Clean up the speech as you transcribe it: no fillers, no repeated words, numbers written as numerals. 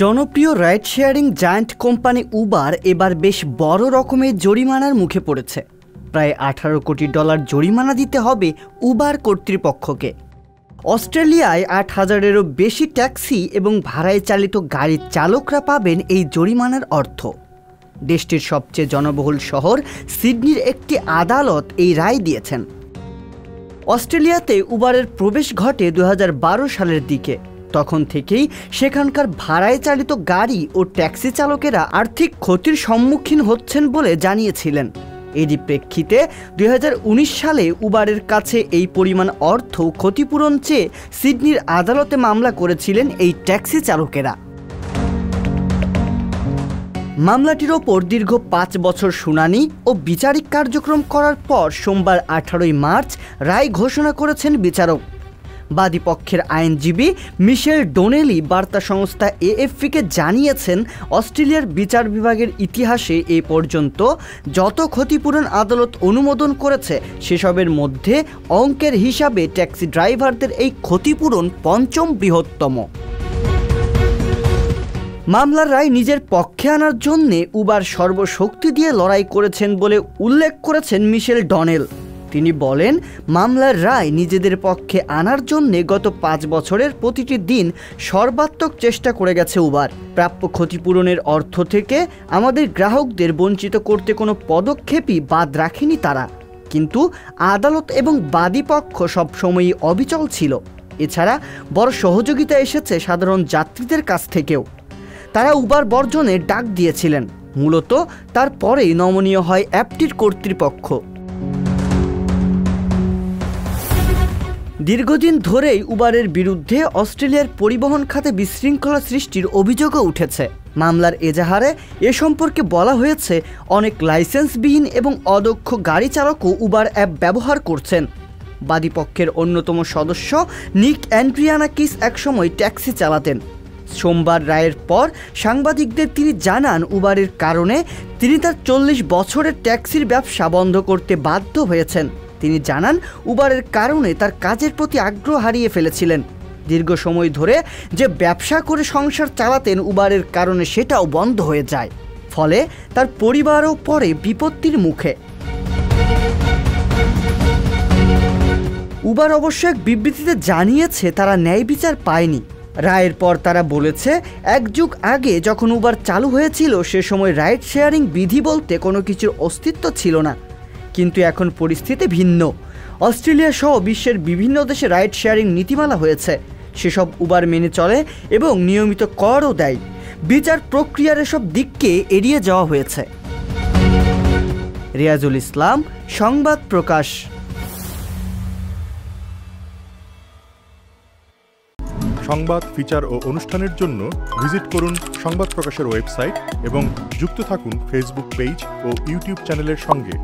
জনপ্রিয় ride sharing giant company Uber এবার বেশ বড় রকমের জরিমানার মুখে পড়েছে। প্রায় 18 কোটি ডলার জরিমানা দিতে হবে উবার কর্তৃপক্ষকে। অস্ট্রেলিয়ায় 8,000-এরও বেশি ট্যাক্সি এবং ভাড়ায় চালিত গাড়ির চালকরা পাবেন এই জরিমানার অর্থ। দেশটির সবচেয়ে জনবহুল শহর সিডনির একটি আদালত এই রায় দিয়েছেন। অস্ট্রেলিয়াতে উবারের প্রবেশ ঘটে 2012 সালের দিকে। তখন থেকেই সেখানকার ভাড়ায় চালিত গাড়ি ও ট্যাক্সি চালকেরা আর্থিক ক্ষতির সম্মুখীন হচ্ছেন বলে জানিয়েছিলেন। এরই প্রেক্ষিতে 2019 সালে উবারের কাছে এই পরিমাণ অর্থ ক্ষতিপূরণ চেয়ে সিডনির আদালতে মামলা করেছিলেন এই ট্যাক্সি চালকেরা। মামলাটির ওপর দীর্ঘ 5 বছর শুনানি ও বিচারিক কার্যক্রম করার পর সোমবার 18 মার্চ রায় ঘোষণা করেছেন বিচারক। বাদীপক্ষের আইনজীবী মিশেল ডোনেলি বার্তা সংস্থা এএফপিকে জানিয়েছেন, অস্ট্রেলিয়ার বিচার বিভাগের ইতিহাসে এ পর্যন্ত যত ক্ষতিপূরণ আদালত অনুমোদন করেছে সেসবের মধ্যে অঙ্কের হিসাবে ট্যাক্সি ড্রাইভারদের এই ক্ষতিপূরণ 5ম বৃহত্তম। মামলার রায় নিজের পক্ষে আনার জন্য উবার সর্বশক্তি দিয়ে লড়াই করেছেন বলে উল্লেখ করেছেন মিশেল ডনেল। তিনি বলেন, মামলার রায় নিজেদের পক্ষে আনার জন্য গত 5 বছরের প্রতিটি দিন সর্বাত্মক চেষ্টা করে গেছে উবার। প্রাপ্য ক্ষতিপূরণের অর্থ থেকে আমাদের গ্রাহকদের বঞ্চিত করতে কোনো পদক্ষেপই বাদ রাখেনি তারা। কিন্তু আদালত এবং বাদীপক্ষ সবসময়ই অবিচল ছিল। এছাড়া বড় সহযোগিতা এসেছে সাধারণ যাত্রীদের কাছ থেকেও। তারা উবার বর্জনে ডাক দিয়েছিলেন। মূলত তারপরেই নমনীয় হয় অ্যাপটির কর্তৃপক্ষ। দীর্ঘদিন ধরেই উবারের বিরুদ্ধে অস্ট্রেলিয়ার পরিবহন খাতে বিশৃঙ্খলা সৃষ্টির অভিযোগও উঠেছে। মামলার এজাহারে এ সম্পর্কে বলা হয়েছে, অনেক লাইসেন্সবিহীন এবং অদক্ষ গাড়ি চালকও উবার অ্যাপ ব্যবহার করছেন। বাদীপক্ষের অন্যতম সদস্য নিক অ্যান্ড্রিয়ানাকিস একসময় ট্যাক্সি চালাতেন। সোমবার রায়ের পর সাংবাদিকদের তিনি জানান, উবারের কারণে তিনি তার 40 বছরের ট্যাক্সির ব্যবসা বন্ধ করতে বাধ্য হয়েছেন। তিনি জানান, উবারের কারণে তার কাজের প্রতি আগ্রহ হারিয়ে ফেলেছিলেন। দীর্ঘ সময় ধরে যে ব্যবসা করে সংসার চালাতেন, উবারের কারণে সেটাও বন্ধ হয়ে যায়। ফলে তার পরিবারও পড়ে বিপত্তির মুখে। উবার অবশ্য এক বিবৃতিতে জানিয়েছে তারা ন্যায় বিচার পায়নি। রায়ের পর তারা বলেছে, 1 যুগ আগে যখন উবার চালু হয়েছিল সে সময় রাইড শেয়ারিং বিধি বলতে কোনো কিছুর অস্তিত্ব ছিল না। কিন্তু এখন পরিস্থিতি ভিন্ন। অস্ট্রেলিয়া সহ বিশ্বের বিভিন্ন দেশে রাইড শেয়ারিং নীতিমালা হয়েছে। সেসব উবার মেনে চলে এবং নিয়মিত করও দেয়। বিচার প্রক্রিয়ার এসব দিককে এড়িয়ে যাওয়া হয়েছে। রিয়াজুল ইসলাম, সংবাদ প্রকাশ। সংবাদ, ফিচার ও অনুষ্ঠানের জন্য ভিজিট করুন সংবাদ প্রকাশের ওয়েবসাইট এবং যুক্ত থাকুন ফেসবুক পেজ ও ইউটিউব চ্যানেলের সঙ্গে।